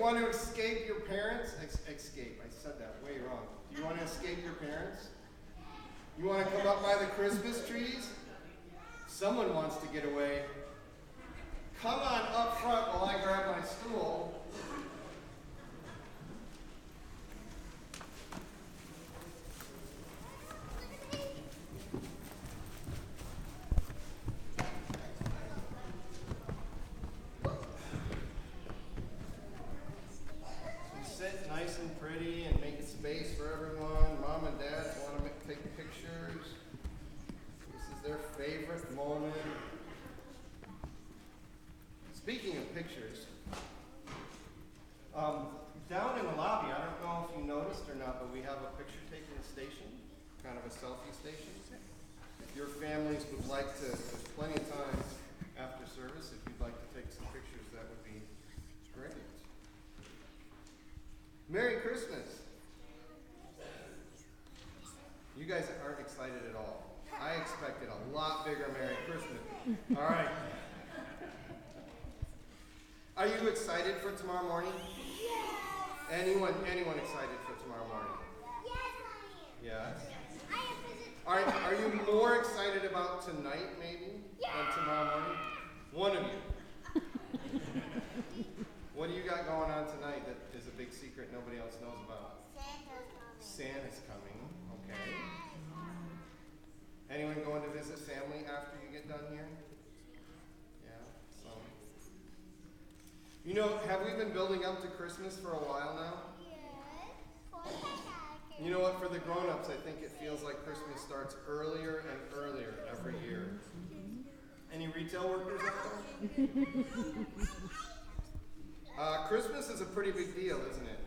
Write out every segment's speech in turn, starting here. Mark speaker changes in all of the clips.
Speaker 1: want to escape your parents? Escape. I said that way wrong. Do you want to escape your parents? You want to come up by the Christmas trees? Someone wants to get away. Come on up front while I grab my stool. Sit nice and pretty and make space for everyone. Mom and Dad want to take pictures. This is their favorite moment. Speaking of pictures, down in the lobby, I don't know if you noticed or not, but we have a picture taking station, kind of a selfie station. If your families would like to, there's plenty of time after service, if you'd like to take some pictures, that would be great. Merry Christmas. You guys aren't excited at all. I expected a lot bigger Merry Christmas. All right. Are you excited for tomorrow morning?
Speaker 2: Yes.
Speaker 1: Anyone excited for tomorrow morning?
Speaker 2: Yes, I am.
Speaker 1: Yes.
Speaker 2: I am visit.
Speaker 1: All right. Are you more excited about tonight, maybe, than tomorrow morning? One of you. What do you got going on tonight that is a big secret nobody else knows about?
Speaker 2: Santa's coming.
Speaker 1: Santa's coming. Okay. Anyone going to visit family after you get done here? Yeah. So. You know, have we been building up to Christmas for a while now?
Speaker 2: Yes.
Speaker 1: You know what? For the grown-ups, I think it feels like Christmas starts earlier and earlier every year. Any retail workers out there? Christmas is a pretty big deal, isn't it?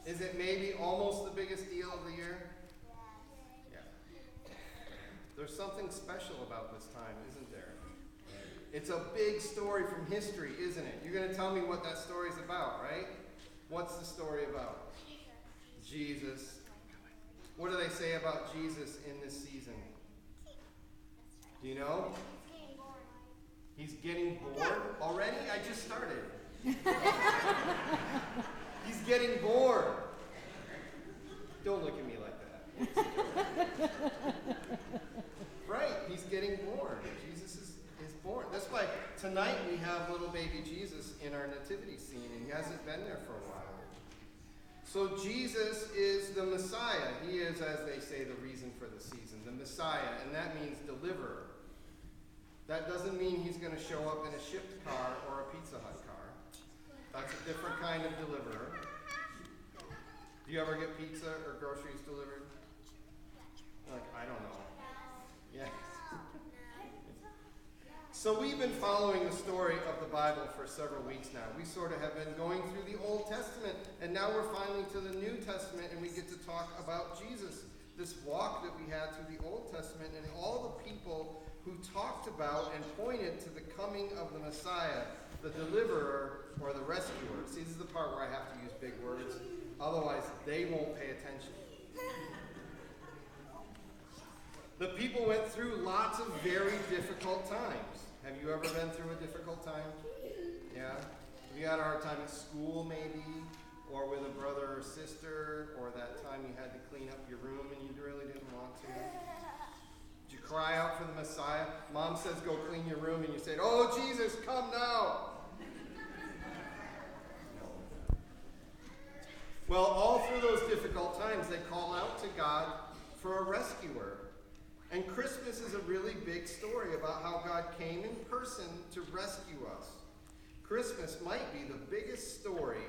Speaker 1: Is it maybe almost the biggest deal of the year? Yeah. There's something special about this time, isn't there? It's a big story from history, isn't it? You're going to tell me what that story's about, right? What's the story about? Jesus. What do they say about Jesus in this season? Do you know? He's getting bored already? I just started. He's getting bored. Don't look at me like that. Right, he's getting bored. Jesus is born. That's why tonight we have little baby Jesus in our nativity scene, and he hasn't been there for a while. So Jesus is the Messiah. He is, as they say, the reason for the season, the Messiah, and that means deliverer. That doesn't mean he's going to show up in a shipped car or a Pizza Hut car. That's a different kind of deliverer. Do you ever get pizza or groceries delivered? Like, I don't know. Yeah. So we've been following the story of the Bible for several weeks now. We sort of have been going through the Old Testament, and now we're finally to the New Testament, and we get to talk about Jesus. This walk that we had through the Old Testament and all the people who talked about and pointed to the coming of the Messiah, the deliverer or the rescuer. See, this is the part where I have to use big words. Otherwise, they won't pay attention. The people went through lots of very difficult times. Have you ever been through a difficult time? Yeah? Have you had a hard time at school, maybe? Or with a brother or sister? Or that time you had to clean up your room and you really didn't want to? Did you cry out for the Messiah? Mom says, go clean your room, and you said, oh, Jesus, come now! Well, all through those difficult times, they call out to God for a rescuer. And Christmas is a really big story about how God came in person to rescue us. Christmas might be the biggest story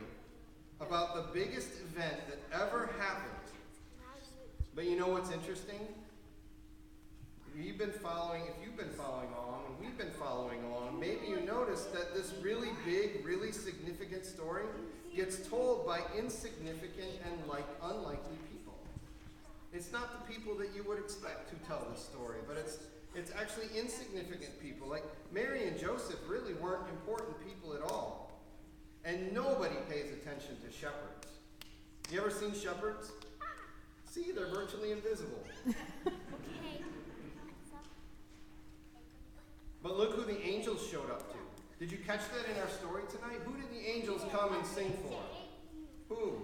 Speaker 1: about the biggest event that ever happened. But you know what's interesting? If you've been following along, and we've been following along, maybe you noticed that this really big, really significant story gets told by insignificant and unlikely people. It's not the people that you would expect to tell this story, but it's actually insignificant people. Like Mary and Joseph really weren't important people at all. And nobody pays attention to shepherds. You ever seen shepherds? See, they're virtually invisible. But look who the angels showed up to. Did you catch that in our story tonight? Who did the angels come and sing for? Who?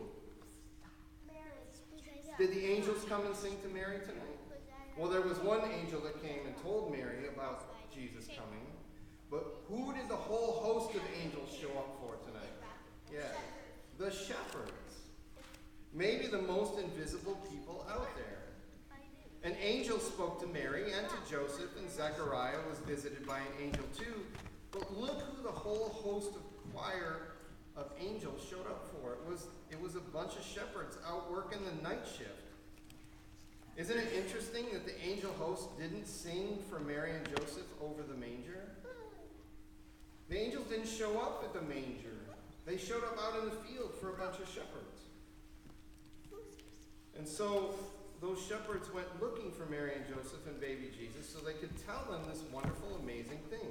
Speaker 1: Did the angels come and sing to Mary tonight? Well, there was one angel that came and told Mary about Jesus coming. But who did the whole host of angels show up for tonight? Yeah, the shepherds. Maybe the most invisible people out there. An angel spoke to Mary and to Joseph, and Zechariah was visited by an angel too. But look who the whole host of choir of angels showed up for. It was a bunch of shepherds out working the night shift. Isn't it interesting that the angel host didn't sing for Mary and Joseph over the manger? The angels didn't show up at the manger. They showed up out in the field for a bunch of shepherds. And so those shepherds went looking for Mary and Joseph and baby Jesus so they could tell them this wonderful, amazing thing.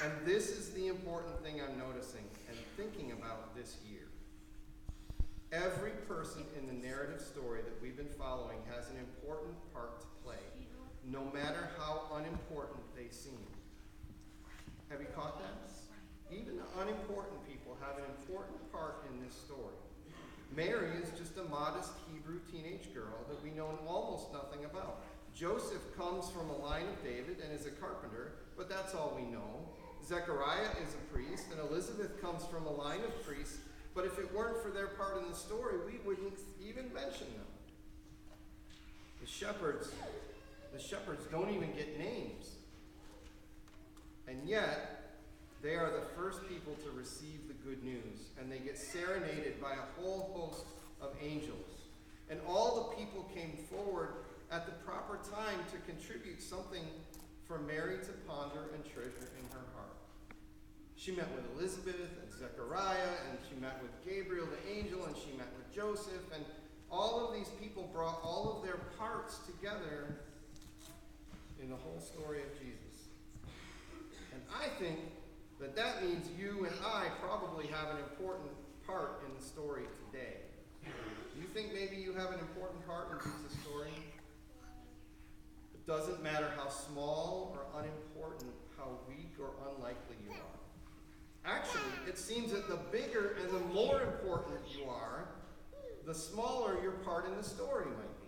Speaker 1: And this is the important thing I'm noticing and thinking about this year. Every person in the narrative story that we've been following has an important part to play, no matter how unimportant they seem. Have you caught that? Even the unimportant people have an important part in this story. Mary is just a modest Hebrew teenage girl that we know almost nothing about. Joseph comes from a line of David and is a carpenter, but that's all we know. Zechariah is a priest, and Elizabeth comes from a line of priests, but if it weren't for their part in the story, we wouldn't even mention them. The shepherds don't even get names. And yet, they are the first people to receive the good news, and they get serenaded by a whole host of angels. And all the people came forward at the proper time to contribute something for Mary to ponder and treasure in her heart. She met with Elizabeth and Zechariah, and she met with Gabriel the angel, and she met with Joseph, and all of these people brought all of their parts together in the whole story of Jesus. And I think that means you and I probably have an important part in the story today. Do you think maybe you have an important part in Jesus' story? It doesn't matter how small or unimportant, how weak or unlikely you are. Actually, it seems that the bigger and the more important you are, the smaller your part in the story might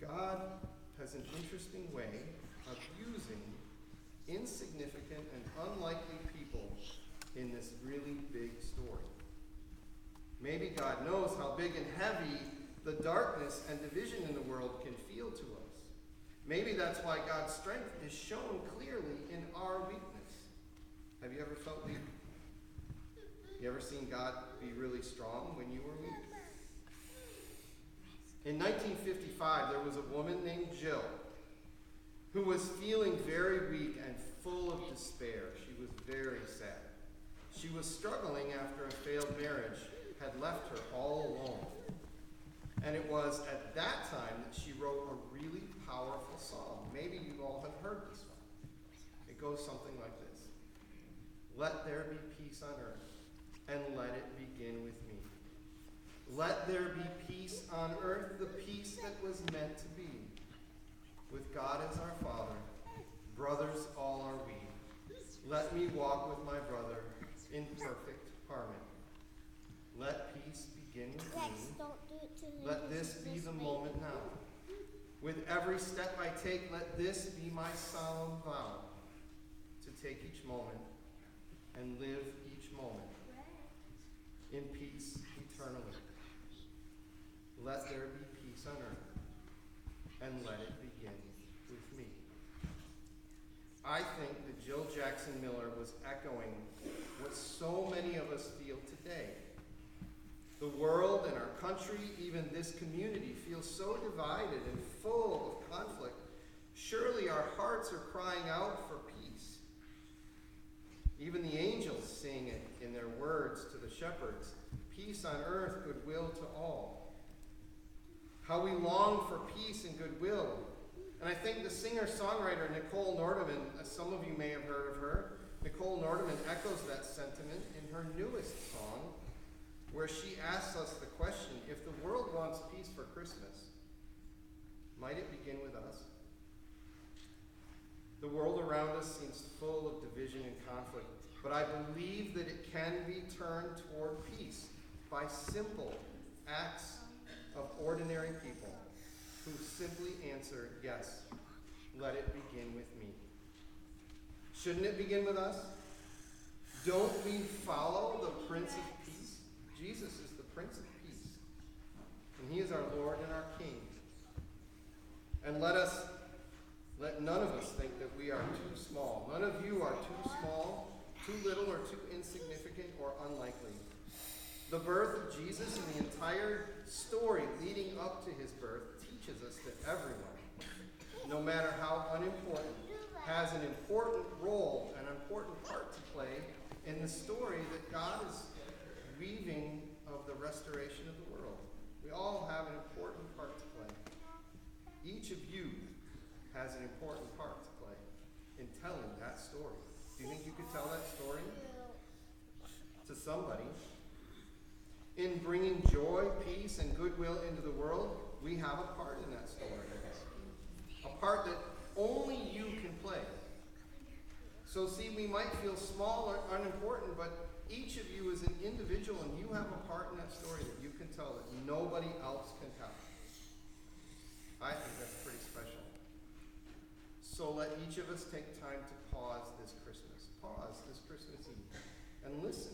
Speaker 1: be. God has an interesting way of using insignificant and unlikely people in this really big story. Maybe God knows how big and heavy the darkness and division in the world can feel to us. Maybe that's why God's strength is shown clearly in our weakness. Have you ever felt weak? You ever seen God be really strong when you were weak? In 1955, there was a woman named Jill who was feeling very weak and full of despair. She was very sad. She was struggling after a failed marriage had left her all alone. And it was at that time that she wrote a really powerful song. Maybe you all have heard this one. It goes something like this. Let there be peace on earth, and let it begin with me. Let there be peace on earth, the peace that was meant to be. With God as our Father, brothers all are we. Let me walk with my brother in perfect harmony. Let peace begin with me. Let this be the moment now. With every step I take, let this be my solemn vow, to take each moment and live each moment in peace eternally. Let there be peace on earth, and let it begin with me. I think that Jill Jackson Miller was echoing what so many of us feel today. The world and our country, even this community, feels so divided and full of conflict. Surely our hearts are crying out for peace. Even the angels sing it in their words to the shepherds, peace on earth, goodwill to all. How we long for peace and goodwill. And I think the singer-songwriter Nicole Nordeman, as some of you may have heard of her, Nicole Nordeman echoes that sentiment in her newest song, where she asks us the question, if the world wants peace for Christmas, might it begin with us? The world around us seems full of division and conflict, but I believe that it can be turned toward peace by simple acts of ordinary people who simply answer, yes, let it begin with me. Shouldn't it begin with us? Don't we follow the Prince of Peace? Jesus is the Prince of Peace, and he is our Lord and our King. And let none of us think that we are too small. None of you are too small, too little, or too insignificant or unlikely. The birth of Jesus and the entire story leading up to his birth teaches us that everyone, no matter how unimportant, has an important role, an important part to play in the story that God is weaving of the restoration of the world. We all have an important part to play. Each of you has an important part to play in telling that story. Do you think you could tell that story to somebody? In bringing joy, peace, and goodwill into the world, we have a part in that story. A part that only you can play. So see, we might feel small or unimportant, but each of you is an individual, and you have a part in that story that you can tell that nobody else can tell. I think that's pretty special. So let each of us take time to pause this Christmas Eve, and listen.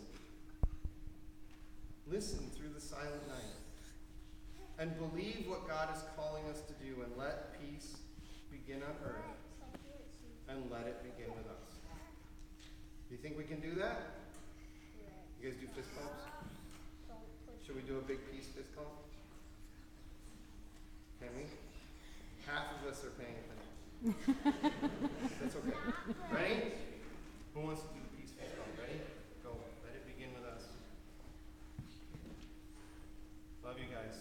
Speaker 1: Listen through the silent night, and believe what God is calling us to do, and let peace begin on earth, and let it begin with us. Do you think we can do that? You guys do fist bumps? Should we do a big peace fist bump? Can we? Half of us are paying attention. That's okay. Ready? Who wants to do the peace fist bump? Ready? Go. Let it begin with us. Love you guys.